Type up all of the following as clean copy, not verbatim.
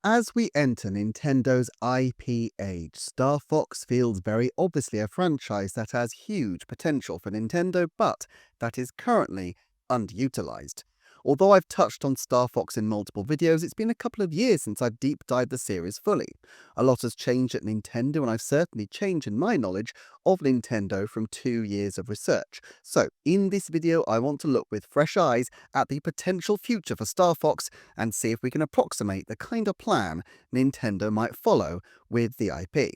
As we enter Nintendo's IP age, Star Fox feels very obviously a franchise that has huge potential for Nintendo, but that is currently underutilized. Although I've touched on Star Fox in multiple videos, it's been a couple of years since I've deep dived the series fully. A lot has changed at Nintendo, and I've certainly changed in my knowledge of Nintendo from 2 years of research. So, in this video, I want to look with fresh eyes at the potential future for Star Fox and see if we can approximate the kind of plan Nintendo might follow with the IP.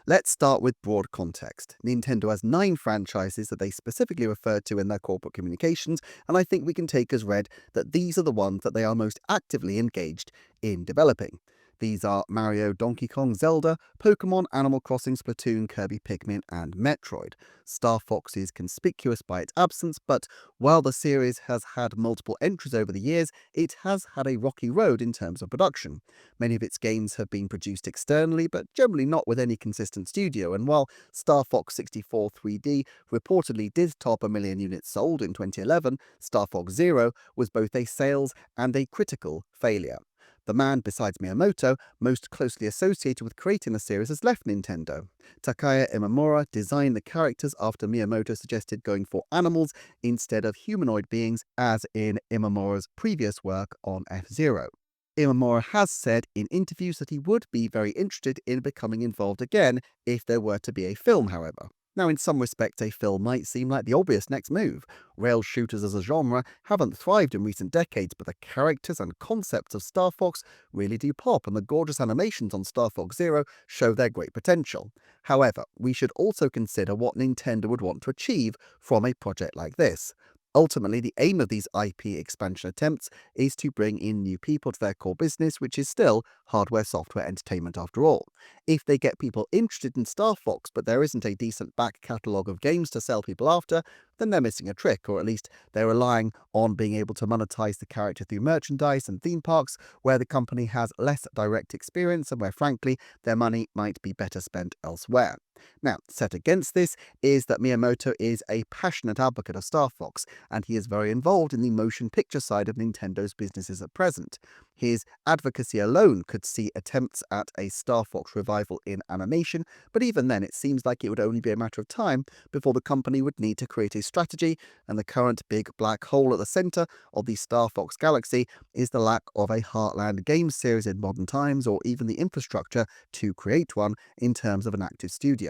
Let's start with broad context. Nintendo has 9 franchises that they specifically refer to in their corporate communications, and I think we can take as read that these are the ones that they are most actively engaged in developing. These are Mario, Donkey Kong, Zelda, Pokemon, Animal Crossing, Splatoon, Kirby, Pikmin, and Metroid. Star Fox is conspicuous by its absence, but while the series has had multiple entries over the years, it has had a rocky road in terms of production. Many of its games have been produced externally, but generally not with any consistent studio, and while Star Fox 64 3D reportedly did top 1 million units sold in 2011, Star Fox Zero was both a sales and a critical failure. The man, besides Miyamoto, most closely associated with creating the series has left Nintendo. Takaya Imamura designed the characters after Miyamoto suggested going for animals instead of humanoid beings, as in Imamura's previous work on F-Zero. Imamura has said in interviews that he would be very interested in becoming involved again if there were to be a film, however. Now, in some respects, a film might seem like the obvious next move. Rail shooters as a genre haven't thrived in recent decades, but the characters and concepts of Star Fox really do pop, and the gorgeous animations on Star Fox Zero show their great potential. However, we should also consider what Nintendo would want to achieve from a project like this. Ultimately, the aim of these IP expansion attempts is to bring in new people to their core business, which is still hardware-software entertainment after all. If they get people interested in Star Fox, but there isn't a decent back catalogue of games to sell people after, then they're missing a trick, or at least they're relying on being able to monetize the character through merchandise and theme parks, where the company has less direct experience and where, frankly, their money might be better spent elsewhere. Now, set against this is that Miyamoto is a passionate advocate of Star Fox, and he is very involved in the motion picture side of Nintendo's businesses at present. His advocacy alone could see attempts at a Star Fox revival in animation, but even then it seems like it would only be a matter of time before the company would need to create a strategy, and the current big black hole at the center of the Star Fox galaxy is the lack of a Heartland game series in modern times, or even the infrastructure to create one in terms of an active studio.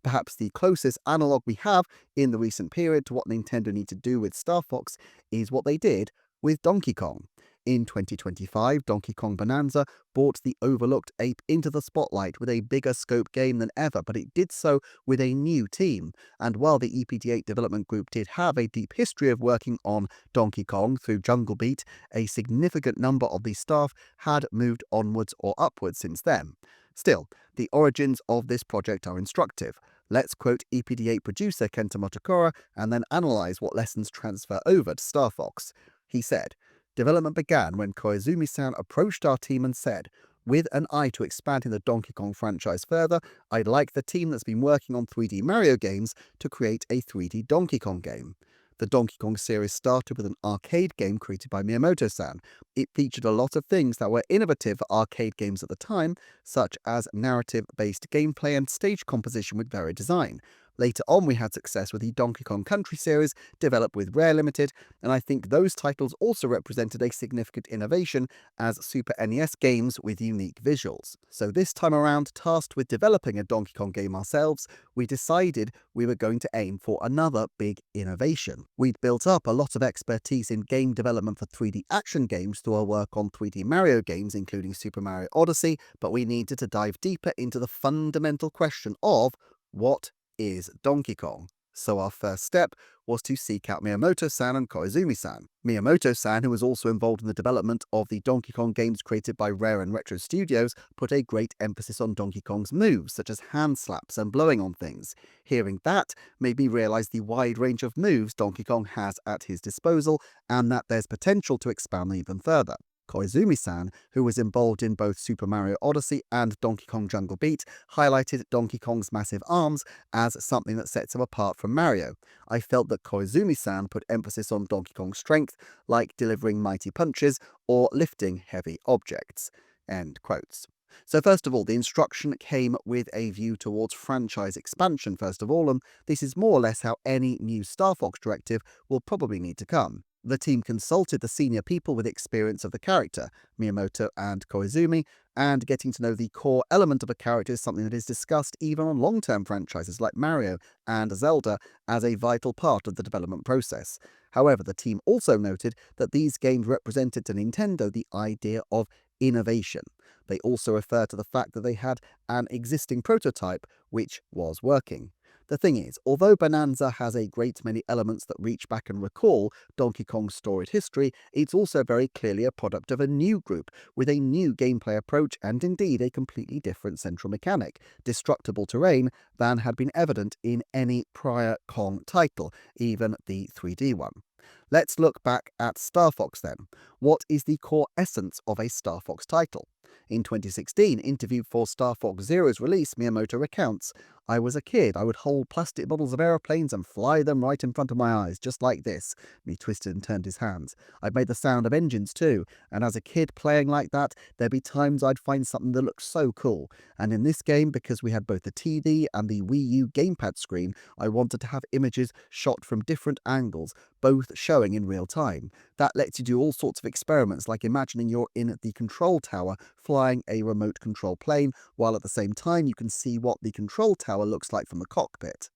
Perhaps the closest analogue we have in the recent period to what Nintendo need to do with Star Fox is what they did with Donkey Kong. In 2025, Donkey Kong Bonanza brought the overlooked ape into the spotlight with a bigger scope game than ever, but it did so with a new team. And while the EPD8 development group did have a deep history of working on Donkey Kong through Jungle Beat, a significant number of the staff had moved onwards or upwards since then. Still, the origins of this project are instructive. Let's quote EPD8 producer Kenta Motokura and then analyze what lessons transfer over to Star Fox. He said, "Development began when Koizumi-san approached our team and said, 'With an eye to expanding the Donkey Kong franchise further, I'd like the team that's been working on 3D Mario games to create a 3D Donkey Kong game.' The Donkey Kong series started with an arcade game created by Miyamoto-san. It featured a lot of things that were innovative for arcade games at the time, such as narrative-based gameplay and stage composition with varied design. Later on, we had success with the Donkey Kong Country series, developed with Rare Limited, and I think those titles also represented a significant innovation as Super NES games with unique visuals. So this time around, tasked with developing a Donkey Kong game ourselves, we decided we were going to aim for another big innovation. We'd built up a lot of expertise in game development for 3D action games through our work on 3D Mario games, including Super Mario Odyssey, but we needed to dive deeper into the fundamental question of what is Donkey Kong. So our first step was to seek out Miyamoto-san and Koizumi-san. Miyamoto-san, who was also involved in the development of the Donkey Kong games created by Rare and Retro Studios, put a great emphasis on Donkey Kong's moves, such as hand slaps and blowing on things. Hearing that made me realize the wide range of moves Donkey Kong has at his disposal, and that there's potential to expand them even further. Koizumi-san, who was involved in both Super Mario Odyssey and Donkey Kong Jungle Beat, highlighted Donkey Kong's massive arms as something that sets him apart from Mario. I felt that Koizumi-san put emphasis on Donkey Kong's strength, like delivering mighty punches or lifting heavy objects. End quotes. So first of all, the instruction came with a view towards franchise expansion first of all, and this is more or less how any new Star Fox directive will probably need to come. The team consulted the senior people with experience of the character, Miyamoto and Koizumi, and getting to know the core element of a character is something that is discussed even on long-term franchises like Mario and Zelda as a vital part of the development process. However, the team also noted that these games represented to Nintendo the idea of innovation. They also refer to the fact that they had an existing prototype which was working. The thing is, although Bonanza has a great many elements that reach back and recall Donkey Kong's storied history, it's also very clearly a product of a new group, with a new gameplay approach and indeed a completely different central mechanic, destructible terrain, than had been evident in any prior Kong title, even the 3D one. Let's look back at Star Fox then. What is the core essence of a Star Fox title? In 2016, interviewed for Star Fox Zero's release, Miyamoto recounts, "I was a kid. I would hold plastic models of aeroplanes and fly them right in front of my eyes, just like this." And he twisted and turned his hands. "I'd made the sound of engines too, and as a kid playing like that, there'd be times I'd find something that looked so cool. And in this game, because we had both the TD and the Wii U gamepad screen, I wanted to have images shot from different angles, both showing in real time. That lets you do all sorts of experiments, like imagining you're in the control tower flying a remote control plane, while at the same time you can see what the control tower looks like from the cockpit."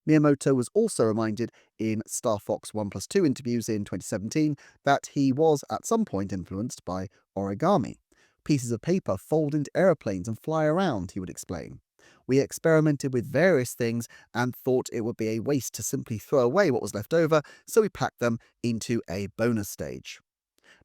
Miyamoto was also reminded in Star Fox 1+2 interviews in 2017 that he was at some point influenced by origami. "Pieces of paper fold into aeroplanes and fly around," he would explain. "We experimented with various things and thought it would be a waste to simply throw away what was left over, so we packed them into a bonus stage."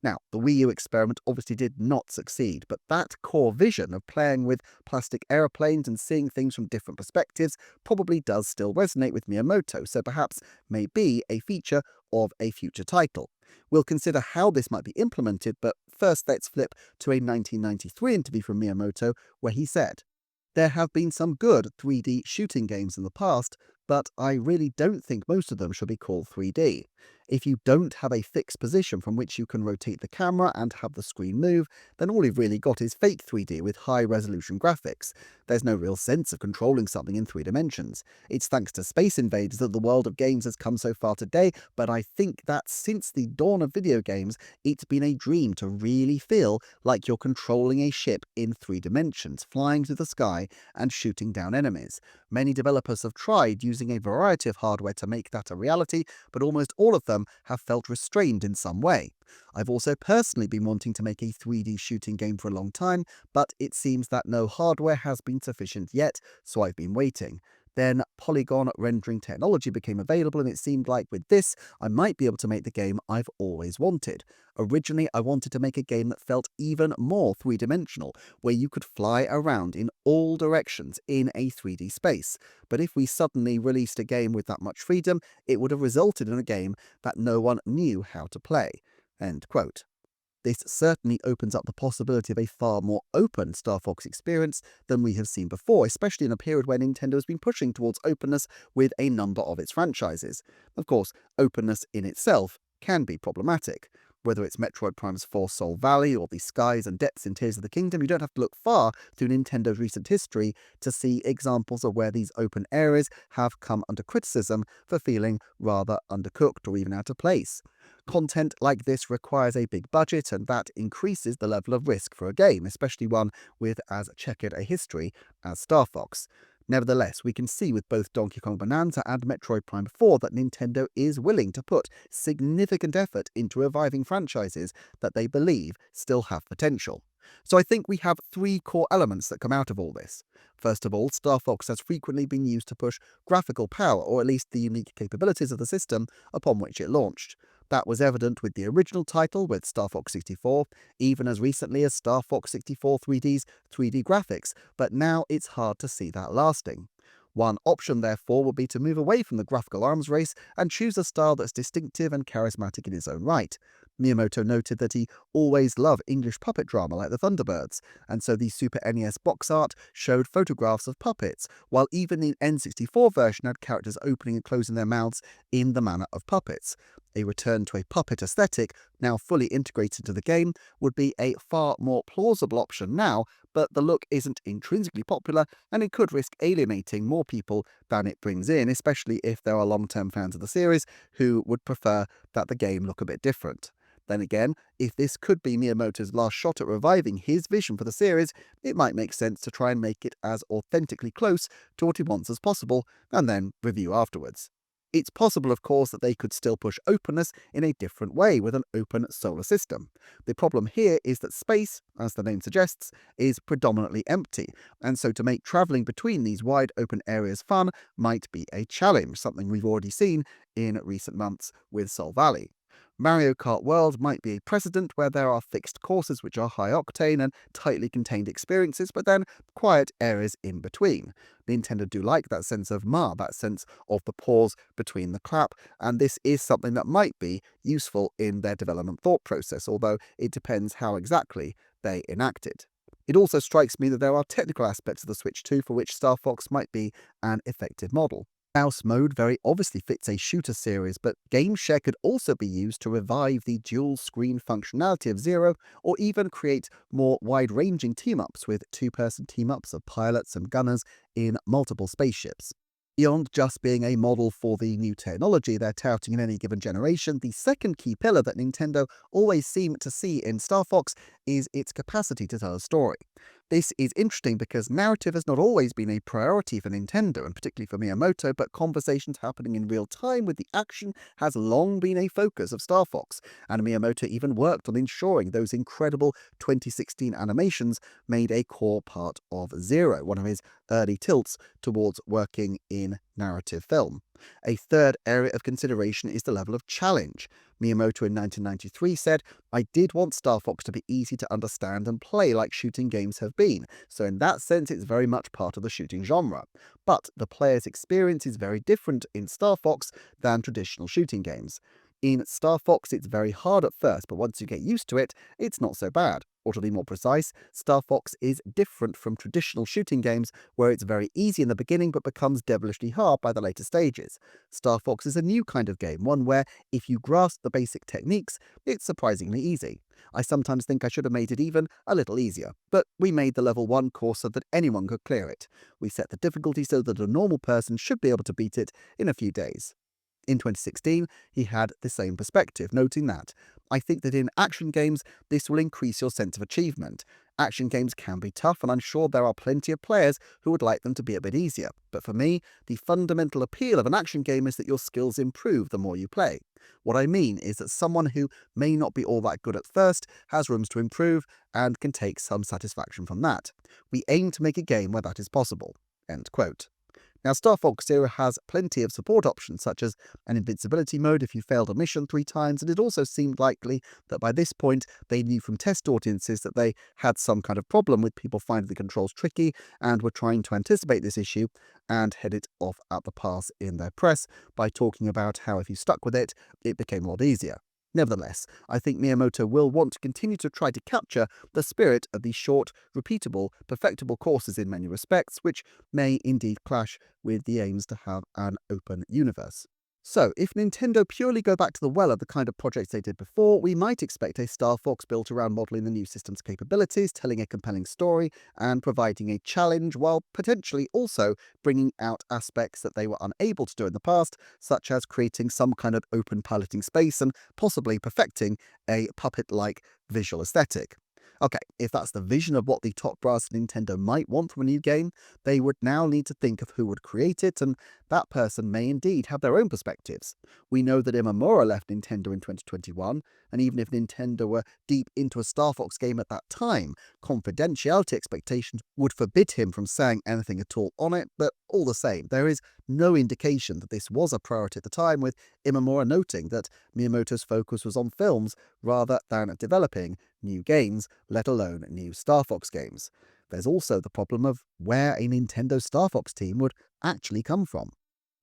Now, the Wii U experiment obviously did not succeed, but that core vision of playing with plastic aeroplanes and seeing things from different perspectives probably does still resonate with Miyamoto, so perhaps may be a feature of a future title. We'll consider how this might be implemented, but first let's flip to a 1993 interview from Miyamoto where he said, "There have been some good 3D shooting games in the past, but I really don't think most of them should be called 3D. If you don't have a fixed position from which you can rotate the camera and have the screen move, then all you've really got is fake 3D with high-resolution graphics. There's no real sense of controlling something in 3 dimensions. It's thanks to Space Invaders that the world of games has come so far today, but I think that since the dawn of video games, it's been a dream to really feel like you're controlling a ship in 3 dimensions, flying through the sky and shooting down enemies. Many developers have tried using a variety of hardware to make that a reality, but almost all of them have felt restrained in some way. I've also personally been wanting to make a 3D shooting game for a long time, but it seems that no hardware has been sufficient yet, so I've been waiting. Then polygon rendering technology became available, and it seemed like with this, I might be able to make the game I've always wanted. Originally, I wanted to make a game that felt even more three-dimensional, where you could fly around in all directions in a 3D space. But if we suddenly released a game with that much freedom, it would have resulted in a game that no one knew how to play." End quote. This certainly opens up the possibility of a far more open Star Fox experience than we have seen before, especially in a period where Nintendo has been pushing towards openness with a number of its franchises. Of course, openness in itself can be problematic. Whether it's Metroid Prime's 4 Soul Valley or the skies and depths in Tears of the Kingdom, you don't have to look far through Nintendo's recent history to see examples of where these open areas have come under criticism for feeling rather undercooked or even out of place. Content like this requires a big budget, and that increases the level of risk for a game, especially one with as checkered a history as Star Fox. Nevertheless, we can see with both Donkey Kong Bonanza and Metroid Prime 4 that Nintendo is willing to put significant effort into reviving franchises that they believe still have potential. So I think we have 3 core elements that come out of all this. First of all, Star Fox has frequently been used to push graphical power, or at least the unique capabilities of the system upon which it launched. That was evident with the original title, with Star Fox 64, even as recently as Star Fox 64 3D's 3D graphics, but now it's hard to see that lasting. One option, therefore, would be to move away from the graphical arms race and choose a style that's distinctive and charismatic in its own right. Miyamoto noted that he always loved English puppet drama like the Thunderbirds, and so the Super NES box art showed photographs of puppets, while even the N64 version had characters opening and closing their mouths in the manner of puppets. A return to a puppet aesthetic, now fully integrated into the game, would be a far more plausible option now, but the look isn't intrinsically popular and it could risk alienating more people than it brings in, especially if there are long-term fans of the series who would prefer that the game look a bit different. Then again, if this could be Miyamoto's last shot at reviving his vision for the series, it might make sense to try and make it as authentically close to what he wants as possible, and then review afterwards. It's possible, of course, that they could still push openness in a different way with an open solar system. The problem here is that space, as the name suggests, is predominantly empty, and so to make travelling between these wide open areas fun might be a challenge, something we've already seen in recent months with Sol Valley. Mario Kart World might be a precedent where there are fixed courses which are high octane and tightly contained experiences, but then quiet areas in between. Nintendo do like that sense of that sense of the pause between the clap, and this is something that might be useful in their development thought process, although it depends how exactly they enact it. It also strikes me that there are technical aspects of the Switch 2 for which Star Fox might be an effective model. Mouse mode very obviously fits a shooter series, but game share could also be used to revive the dual screen functionality of Zero, or even create more wide-ranging team-ups with two-person team-ups of pilots and gunners in multiple spaceships. Beyond just being a model for the new technology they're touting in any given generation, the second key pillar that Nintendo always seem to see in Star Fox is its capacity to tell a story. This is interesting because narrative has not always been a priority for Nintendo, and particularly for Miyamoto, but conversations happening in real time with the action has long been a focus of Star Fox, and Miyamoto even worked on ensuring those incredible 2016 animations made a core part of Zero, one of his early tilts towards working in narrative film. A third area of consideration is the level of challenge. Miyamoto in 1993 said, "I did want Star Fox to be easy to understand and play like shooting games have been, so in that sense it's very much part of the shooting genre. But the player's experience is very different in Star Fox than traditional shooting games. In Star Fox it's very hard at first, but once you get used to it, it's not so bad. Or to be more precise, Star Fox is different from traditional shooting games where it's very easy in the beginning but becomes devilishly hard by the later stages. Star Fox is a new kind of game, one where if you grasp the basic techniques, it's surprisingly easy. I sometimes think I should have made it even a little easier, but we made the level 1 course so that anyone could clear it. We set the difficulty so that a normal person should be able to beat it in a few days." In 2016, he had the same perspective, noting that, "I think that in action games, this will increase your sense of achievement. Action games can be tough, and I'm sure there are plenty of players who would like them to be a bit easier. But for me, the fundamental appeal of an action game is that your skills improve the more you play. What I mean is that someone who may not be all that good at first has rooms to improve and can take some satisfaction from that. We aim to make a game where that is possible." End quote. Now, Star Fox Zero has plenty of support options, such as an invincibility mode if you failed a mission 3 times, and it also seemed likely that by this point they knew from test audiences that they had some kind of problem with people finding the controls tricky, and were trying to anticipate this issue and head it off at the pass in their press by talking about how if you stuck with it, it became a lot easier. Nevertheless, I think Miyamoto will want to continue to try to capture the spirit of these short, repeatable, perfectible courses in many respects, which may indeed clash with the aims to have an open universe. So, if Nintendo purely go back to the well of the kind of projects they did before, we might expect a Star Fox built around modelling the new system's capabilities, telling a compelling story, and providing a challenge, while potentially also bringing out aspects that they were unable to do in the past, such as creating some kind of open piloting space and possibly perfecting a puppet-like visual aesthetic. Okay, if that's the vision of what the top brass at Nintendo might want from a new game, they would now need to think of who would create it, and that person may indeed have their own perspectives. We know that Imamura left Nintendo in 2021, and even if Nintendo were deep into a Star Fox game at that time, confidentiality expectations would forbid him from saying anything at all on it, but all the same, there is no indication that this was a priority at the time, with Imamura noting that Miyamoto's focus was on films rather than developing new games, let alone new Star Fox games. There's also the problem of where a Nintendo Star Fox team would actually come from.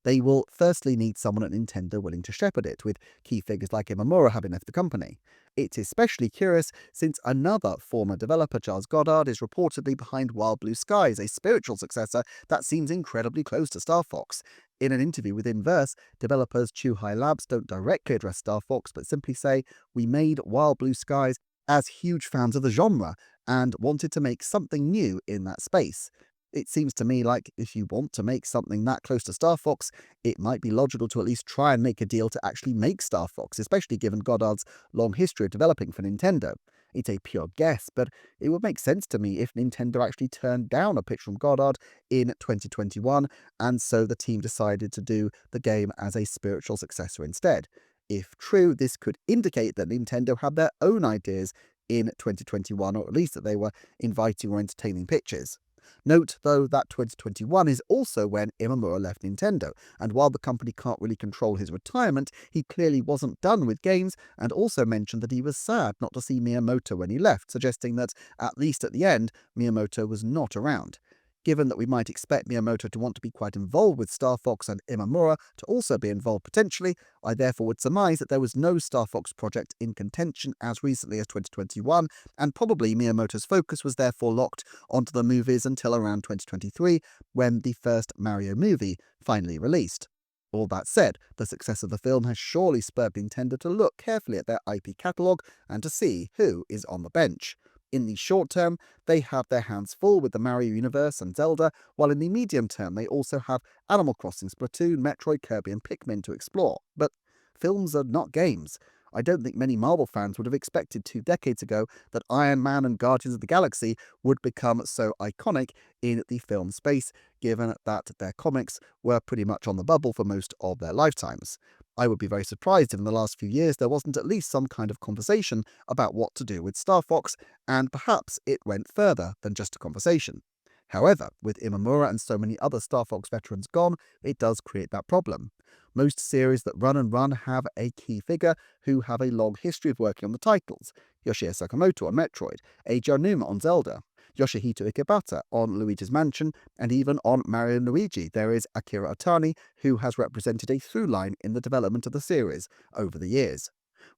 They will firstly need someone at Nintendo willing to shepherd it, with key figures like Imamura having left the company. It's especially curious since another former developer, Charles Goddard, is reportedly behind Wild Blue Skies, a spiritual successor that seems incredibly close to Star Fox. In an interview with Inverse, developers Chuhai Labs don't directly address Star Fox, but simply say, "We made Wild Blue Skies as huge fans of the genre and wanted to make something new in that space." It seems to me like if you want to make something that close to Star Fox, it might be logical to at least try and make a deal to actually make Star Fox, especially given Goddard's long history of developing for Nintendo. It's a pure guess, but it would make sense to me if Nintendo actually turned down a pitch from Goddard in 2021, and so the team decided to do the game as a spiritual successor instead. If true, this could indicate that Nintendo had their own ideas in 2021, or at least that they were inviting or entertaining pitches. Note, though, that 2021 is also when Imamura left Nintendo, and while the company can't really control his retirement, he clearly wasn't done with games, and also mentioned that he was sad not to see Miyamoto when he left, suggesting that, at least at the end, Miyamoto was not around. Given that we might expect Miyamoto to want to be quite involved with Star Fox and Imamura to also be involved potentially, I therefore would surmise that there was no Star Fox project in contention as recently as 2021, and probably Miyamoto's focus was therefore locked onto the movies until around 2023, when the first Mario movie finally released. All that said, the success of the film has surely spurred Nintendo to look carefully at their IP catalogue and to see who is on the bench. In the short term, they have their hands full with the Mario universe and Zelda, while in the medium term they also have Animal Crossing, Splatoon, Metroid, Kirby and Pikmin to explore. But films are not games. I don't think many Marvel fans would have expected 2 decades ago that Iron Man and Guardians of the Galaxy would become so iconic in the film space, given that their comics were pretty much on the bubble for most of their lifetimes. I would be very surprised if in the last few years there wasn't at least some kind of conversation about what to do with Star Fox, and perhaps it went further than just a conversation. However, with Imamura and so many other Star Fox veterans gone, it does create that problem. Most series that run and run have a key figure who have a long history of working on the titles. Yoshio Sakamoto on Metroid, Eiji Aonuma on Zelda, Yoshihito Ikebata on Luigi's Mansion, and even on Mario and Luigi there is Akira Otani, who has represented a through line in the development of the series over the years.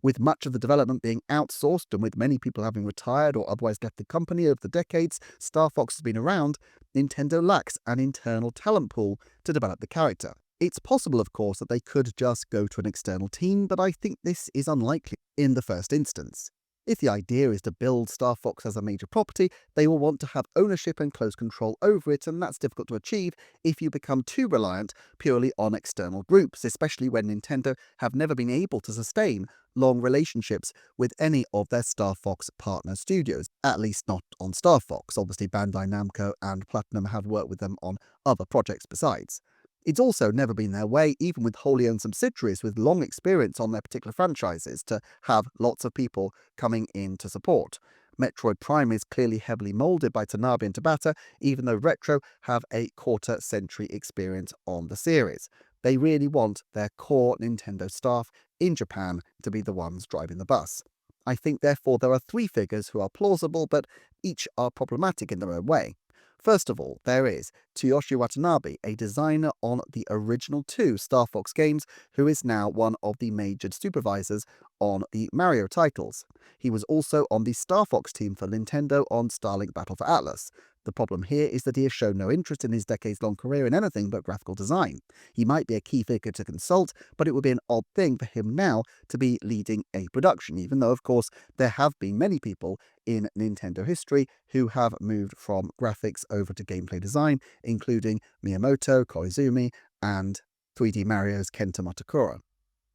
With much of the development being outsourced and with many people having retired or otherwise left the company over the decades Star Fox has been around, Nintendo lacks an internal talent pool to develop the character. It's possible, of course, that they could just go to an external team, but I think this is unlikely in the first instance. If the idea is to build Star Fox as a major property, they will want to have ownership and close control over it, and that's difficult to achieve if you become too reliant purely on external groups, especially when Nintendo have never been able to sustain long relationships with any of their Star Fox partner studios, at least not on Star Fox. Obviously, Bandai Namco and Platinum have worked with them on other projects besides. It's also never been their way, even with wholly owned subsidiaries with long experience on their particular franchises, to have lots of people coming in to support. Metroid Prime is clearly heavily moulded by Tanabe and Tabata, even though Retro have a quarter-century experience on the series. They really want their core Nintendo staff in Japan to be the ones driving the bus. I think therefore there are 3 figures who are plausible, but each are problematic in their own way. First of all, there is Tsuyoshi Watanabe, a designer on the original 2 Star Fox games, who is now one of the major supervisors on the Mario titles. He was also on the Star Fox team for Nintendo on Starlink Battle for Atlas. The problem here is that he has shown no interest in his decades-long career in anything but graphical design. He might be a key figure to consult, but it would be an odd thing for him now to be leading a production, even though, of course, there have been many people in Nintendo history who have moved from graphics over to gameplay design, including Miyamoto, Koizumi, and 3D Mario's Kenta Motokurō.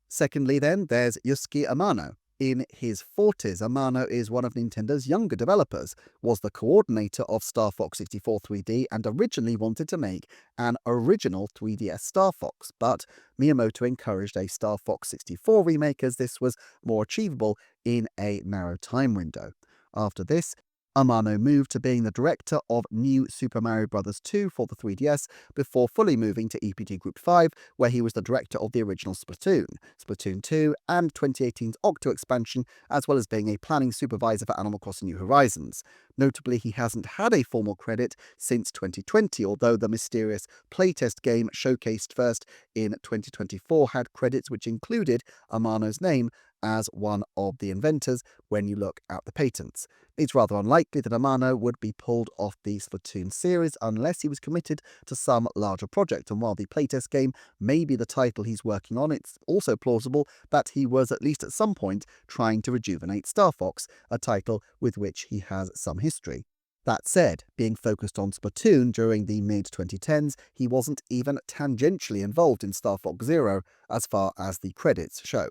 Secondly, then, there's Yusuke Amano. In his 40s, Amano is one of Nintendo's younger developers, was the coordinator of Star Fox 64 3D, and originally wanted to make an original 3DS Star Fox, but Miyamoto encouraged a Star Fox 64 remake as this was more achievable in a narrow time window. After this, Amano moved to being the director of New Super Mario Bros. 2 for the 3DS, before fully moving to EPG Group 5, where he was the director of the original Splatoon, Splatoon 2, and 2018's Octo expansion, as well as being a planning supervisor for Animal Crossing New Horizons. Notably, he hasn't had a formal credit since 2020, although the mysterious playtest game showcased first in 2024 had credits which included Amano's name as one of the inventors when you look at the patents. It's rather unlikely that Amano would be pulled off the Splatoon series unless he was committed to some larger project, and while the playtest game may be the title he's working on, it's also plausible that he was at least at some point trying to rejuvenate Star Fox, a title with which he has some history. That said, being focused on Splatoon during the mid-2010s, he wasn't even tangentially involved in Star Fox Zero as far as the credits show.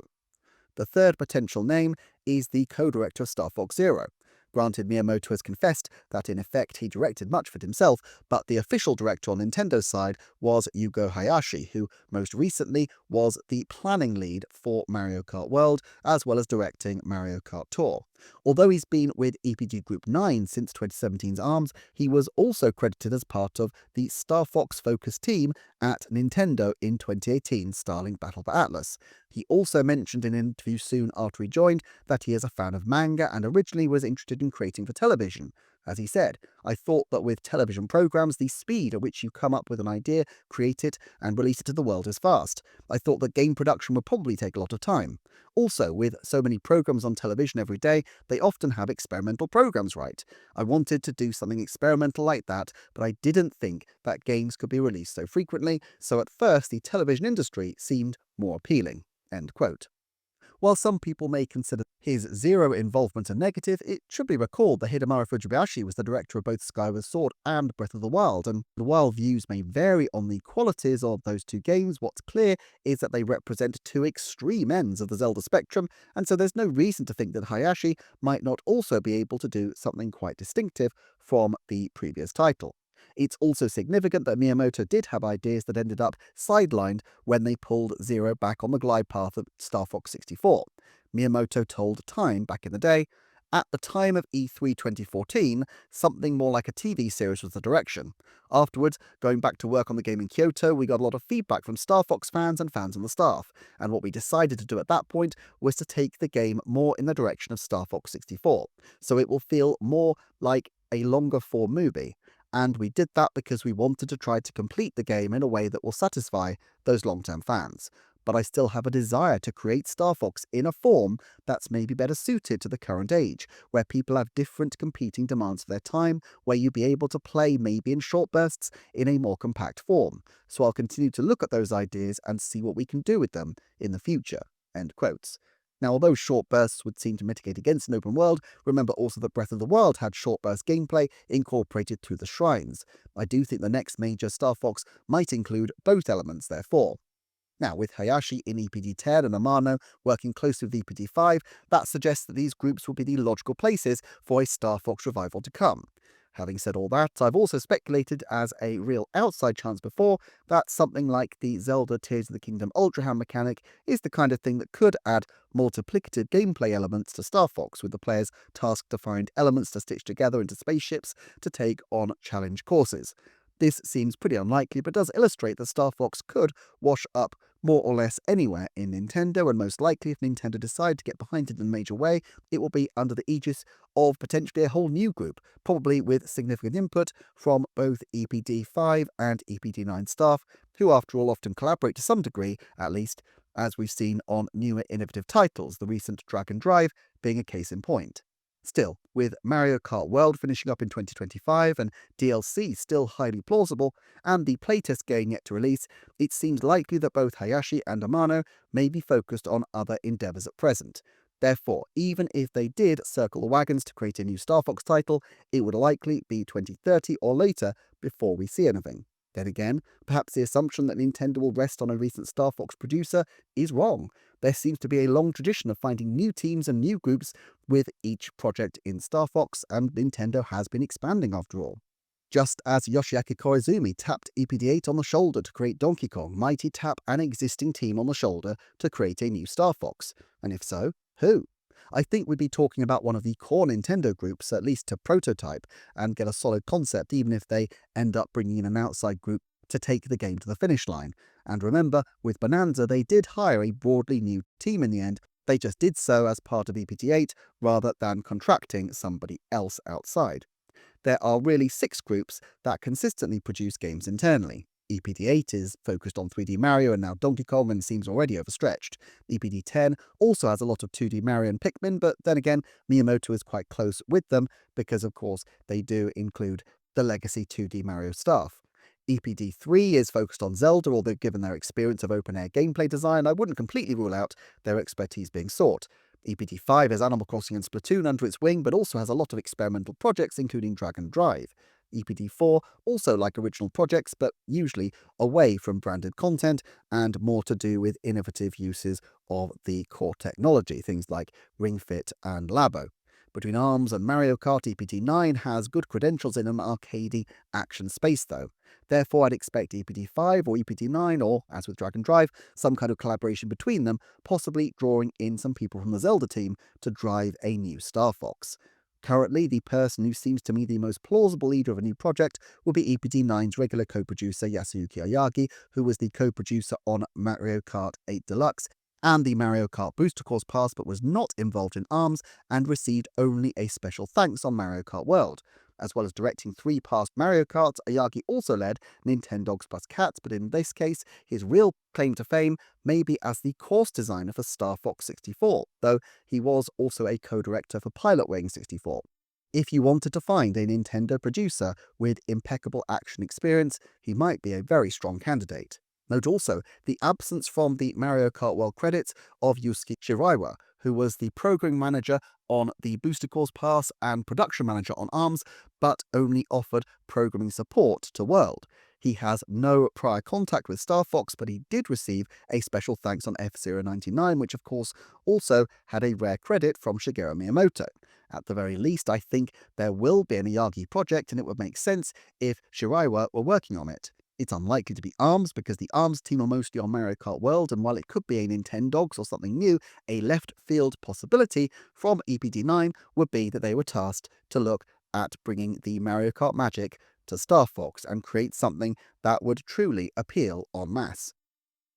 The third potential name is the co-director of Star Fox Zero. Granted, Miyamoto has confessed that in effect he directed much of it himself, but the official director on Nintendo's side was Yugo Hayashi, who most recently was the planning lead for Mario Kart World, as well as directing Mario Kart Tour. Although he's been with EPG Group 9 since 2017's ARMS, he was also credited as part of the Star Fox-focused team at Nintendo in 2018's Starlink Battle for Atlas. He also mentioned in an interview soon after he joined that he is a fan of manga and originally was interested in creating for television. As he said, "I thought that with television programs, the speed at which you come up with an idea, create it, and release it to the world is fast. I thought that game production would probably take a lot of time. Also, with so many programs on television every day, they often have experimental programs, right? I wanted to do something experimental like that, but I didn't think that games could be released so frequently, so at first the television industry seemed more appealing." End quote. While some people may consider his Zero involvement a negative, it should be recalled that Hidemaru Fujibayashi was the director of both Skyward Sword and Breath of the Wild, and while views may vary on the qualities of those two games, what's clear is that they represent two extreme ends of the Zelda spectrum, and so there's no reason to think that Hayashi might not also be able to do something quite distinctive from the previous title. It's also significant that Miyamoto did have ideas that ended up sidelined when they pulled Zero back on the glide path of Star Fox 64. Miyamoto told Time back in the day, "At the time of E3 2014, something more like a TV series was the direction. Afterwards, going back to work on the game in Kyoto, we got a lot of feedback from Star Fox fans and fans on the staff, and what we decided to do at that point was to take the game more in the direction of Star Fox 64, so it will feel more like a longer form movie. And we did that because we wanted to try to complete the game in a way that will satisfy those long-term fans. But I still have a desire to create Star Fox in a form that's maybe better suited to the current age, where people have different competing demands for their time, where you'll be able to play maybe in short bursts in a more compact form. So I'll continue to look at those ideas and see what we can do with them in the future." End quotes. Now, although short bursts would seem to mitigate against an open world, remember also that Breath of the Wild had short burst gameplay incorporated through the shrines. I do think the next major Star Fox might include both elements, therefore. Now, with Hayashi in EPD10 and Amano working closely with EPD5, that suggests that these groups will be the logical places for a Star Fox revival to come. Having said all that, I've also speculated as a real outside chance before that something like the Zelda Tears of the Kingdom Ultra Hand mechanic is the kind of thing that could add multiplicative gameplay elements to Star Fox, with the players tasked to find elements to stitch together into spaceships to take on challenge courses. This seems pretty unlikely, but does illustrate that Star Fox could wash up more or less anywhere in Nintendo, and most likely if Nintendo decide to get behind it in a major way, it will be under the aegis of potentially a whole new group, probably with significant input from both EPD5 and EPD9 staff, who after all often collaborate to some degree, at least, as we've seen on newer innovative titles, the recent Dragon Drive being a case in point. Still, with Mario Kart World finishing up in 2025 and DLC still highly plausible, and the playtest game yet to release, it seems likely that both Hayashi and Amano may be focused on other endeavours at present. Therefore, even if they did circle the wagons to create a new Star Fox title, it would likely be 2030 or later before we see anything. Then again, perhaps the assumption that Nintendo will rest on a recent Star Fox producer is wrong. There seems to be a long tradition of finding new teams and new groups with each project in Star Fox, and Nintendo has been expanding after all. Just as Yoshiaki Koizumi tapped EPD8 on the shoulder to create Donkey Kong, might he tap an existing team on the shoulder to create a new Star Fox? And if so, who? I think we'd be talking about one of the core Nintendo groups, at least to prototype and get a solid concept, even if they end up bringing in an outside group to take the game to the finish line. And remember, with Bonanza, they did hire a broadly new team in the end. They just did so as part of EPT8 rather than contracting somebody else outside. There are really 6 groups that consistently produce games internally. EPD8 is focused on 3D Mario and now Donkey Kong and seems already overstretched. EPD10 also has a lot of 2D Mario and Pikmin, but then again, Miyamoto is quite close with them because, of course, they do include the legacy 2D Mario stuff. EPD3 is focused on Zelda, although given their experience of open-air gameplay design, I wouldn't completely rule out their expertise being sought. EPD5 has Animal Crossing and Splatoon under its wing, but also has a lot of experimental projects, including Dragon Drive. EPD4 also like original projects, but usually away from branded content and more to do with innovative uses of the core technology, things like Ring Fit and Labo. Between ARMS and Mario Kart, EPD9 has good credentials in an arcadey action space though. Therefore, I'd expect EPD5 or EPD9, or, as with Dragon Drive, some kind of collaboration between them, possibly drawing in some people from the Zelda team to drive a new Star Fox. Currently, the person who seems to me the most plausible leader of a new project will be EPD9's regular co-producer Yasuyuki Iagi, who was the co-producer on Mario Kart 8 Deluxe and the Mario Kart Booster Course Pass, but was not involved in ARMS and received only a special thanks on Mario Kart World. As well as directing 3 past Mario Karts, Iagi also led Nintendogs plus Cats, but in this case, his real claim to fame may be as the course designer for Star Fox 64, though he was also a co-director for Pilot Wing 64. If you wanted to find a Nintendo producer with impeccable action experience, he might be a very strong candidate. Note also the absence from the Mario Kart World credits of Yusuke Shiraiwa, who was the programming manager on the Booster Course Pass and production manager on ARMS, but only offered programming support to World. He has no prior contact with Star Fox, but he did receive a special thanks on F-Zero 99, which of course also had a rare credit from Shigeru Miyamoto. At the very least, I think there will be an Iagi project, and it would make sense if Shiraiwa were working on it. It's unlikely to be ARMS because the ARMS team are mostly on Mario Kart World, and while it could be a Nintendogs or something new, a left field possibility from EPD9 would be that they were tasked to look at bringing the Mario Kart magic to Star Fox and create something that would truly appeal en masse.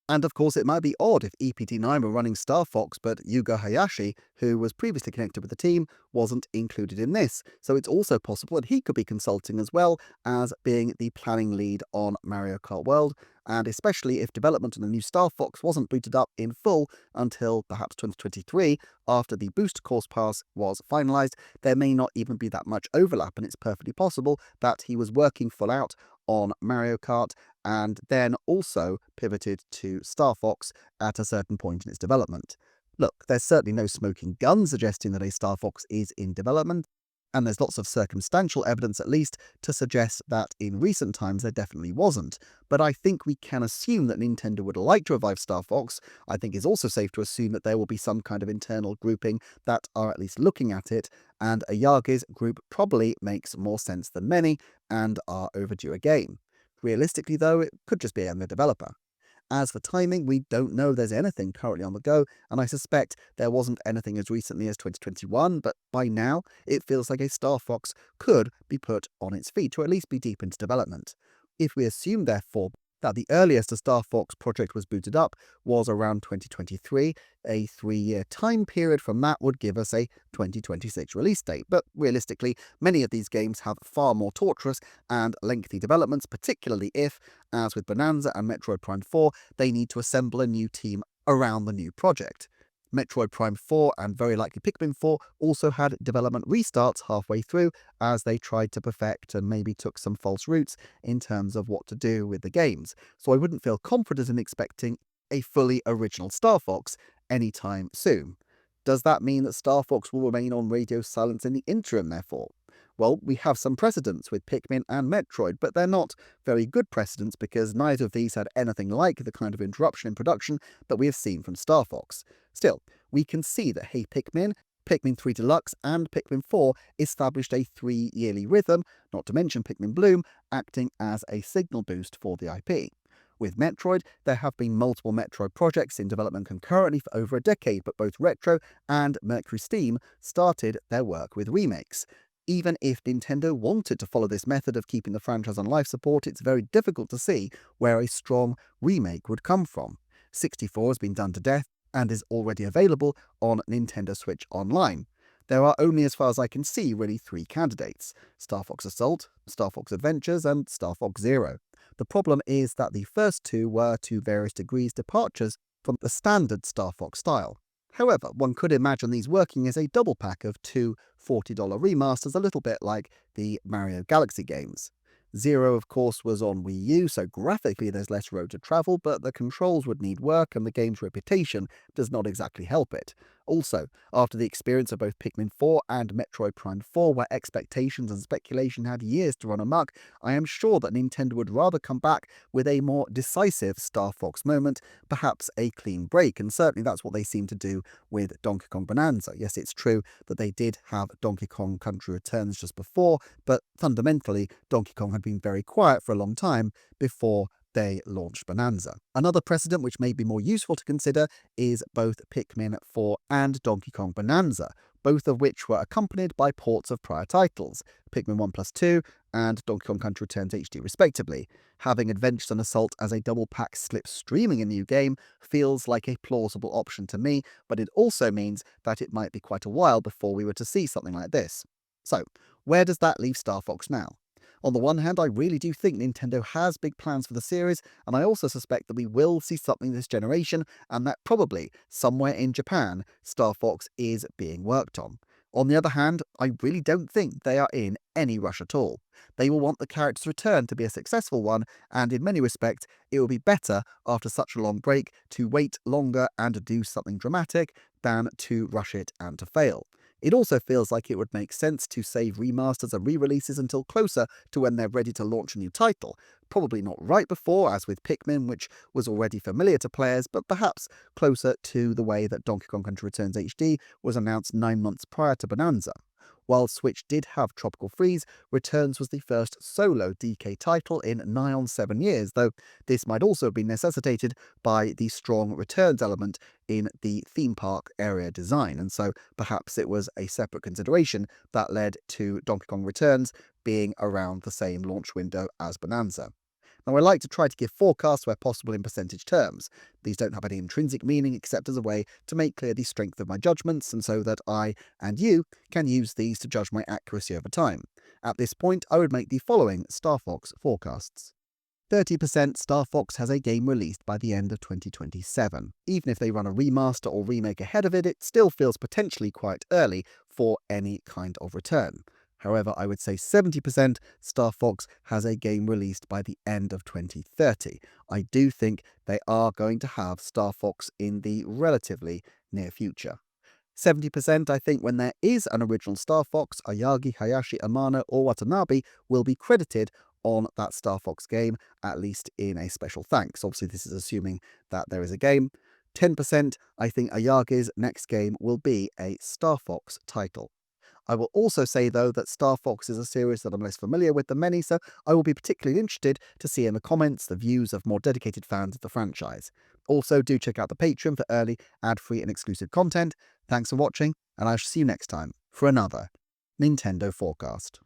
And of course, it might be odd if EPD9 were running Star Fox, but Yuga Hayashi, who was previously connected with the team, wasn't included in this. So it's also possible that he could be consulting as well as being the planning lead on Mario Kart World, and especially if development on the new Star Fox wasn't booted up in full until perhaps 2023, after the Booster Course Pass was finalised, there may not even be that much overlap, and it's perfectly possible that he was working full out on Mario Kart and then also pivoted to Star Fox at a certain point in its development. Look, there's certainly no smoking gun suggesting that a Star Fox is in development, and there's lots of circumstantial evidence at least to suggest that in recent times there definitely wasn't. But I think we can assume that Nintendo would like to revive Star Fox. I think it's also safe to assume that there will be some kind of internal grouping that are at least looking at it, and Iyagi's group probably makes more sense than many and are overdue a game. Realistically though, it could just be a developer. As for timing, we don't know there's anything currently on the go, and I suspect there wasn't anything as recently as 2021, but by now it feels like a Star Fox could be put on its feet, or at least be deep into development. If we assume, therefore, that the earliest a Star Fox project was booted up was around 2023, a 3-year time period from that would give us a 2026 release date. But realistically, many of these games have far more torturous and lengthy developments, particularly if, as with Bonanza and Metroid Prime 4, they need to assemble a new team around the new project. Metroid Prime 4 and very likely Pikmin 4 also had development restarts halfway through as they tried to perfect and maybe took some false routes in terms of what to do with the games. So I wouldn't feel confident in expecting a fully original Star Fox anytime soon. Does that mean that Star Fox will remain on radio silence in the interim, therefore? Well, we have some precedents with Pikmin and Metroid, but they're not very good precedents because neither of these had anything like the kind of interruption in production that we have seen from Star Fox. Still, we can see that Hey Pikmin, Pikmin 3 Deluxe and Pikmin 4 established a 3-yearly rhythm, not to mention Pikmin Bloom acting as a signal boost for the IP. With Metroid, there have been multiple Metroid projects in development concurrently for over a decade, but both Retro and Mercury Steam started their work with remakes. Even if Nintendo wanted to follow this method of keeping the franchise on life support, it's very difficult to see where a strong remake would come from. 64 has been done to death and is already available on Nintendo Switch Online. There are only, as far as I can see, really 3 candidates: Star Fox Assault, Star Fox Adventures, and Star Fox Zero. The problem is that the first two were to various degrees departures from the standard Star Fox style. However, one could imagine these working as a double pack of two $40 remasters, a little bit like the Mario Galaxy games. Zero, of course, was on Wii U, so graphically there's less road to travel, but the controls would need work and the game's reputation does not exactly help it. Also, after the experience of both Pikmin 4 and Metroid Prime 4, where expectations and speculation had years to run amok, I am sure that Nintendo would rather come back with a more decisive Star Fox moment, perhaps a clean break, and certainly that's what they seem to do with Donkey Kong Bonanza. Yes, it's true that they did have Donkey Kong Country Returns just before, but fundamentally, Donkey Kong had been very quiet for a long time before they launched Bonanza. Another precedent which may be more useful to consider is both Pikmin 4 and Donkey Kong Bonanza, both of which were accompanied by ports of prior titles, Pikmin 1+2 and Donkey Kong Country Returns HD respectively. Having Adventures and Assault as a double pack slipstreaming a new game feels like a plausible option to me, but it also means that it might be quite a while before we were to see something like this. So, where does that leave Star Fox now? On the one hand, I really do think Nintendo has big plans for the series, and I also suspect that we will see something this generation, and that probably, somewhere in Japan, Star Fox is being worked on. On the other hand, I really don't think they are in any rush at all. They will want the character's return to be a successful one, and in many respects, it will be better after such a long break to wait longer and do something dramatic than to rush it and to fail. It also feels like it would make sense to save remasters and re-releases until closer to when they're ready to launch a new title. Probably not right before, as with Pikmin, which was already familiar to players, but perhaps closer to the way that Donkey Kong Country Returns HD was announced 9 months prior to Bonanza. While Switch did have Tropical Freeze, Returns was the first solo DK title in nigh on 7 years, though this might also be necessitated by the strong Returns element in the theme park area design, and so perhaps it was a separate consideration that led to Donkey Kong Returns being around the same launch window as Bonanza. Now, I like to try to give forecasts where possible in percentage terms. These don't have any intrinsic meaning except as a way to make clear the strength of my judgments and so that I and you can use these to judge my accuracy over time. At this point, I would make the following Star Fox forecasts. 30% Star Fox has a game released by the end of 2027. Even if they run a remaster or remake ahead of it, it still feels potentially quite early for any kind of return. However, I would say 70% Star Fox has a game released by the end of 2030. I do think they are going to have Star Fox in the relatively near future. 70% I think when there is an original Star Fox, Iagi, Hayashi, Amano or Watanabe will be credited on that Star Fox game, at least in a special thanks. Obviously, this is assuming that there is a game. 10% I think Ayagi's next game will be a Star Fox title. I will also say, though, that Star Fox is a series that I'm less familiar with than many, so I will be particularly interested to see in the comments the views of more dedicated fans of the franchise. Also, do check out the Patreon for early, ad-free and exclusive content. Thanks for watching, and I shall see you next time for another Nintendo Forecast.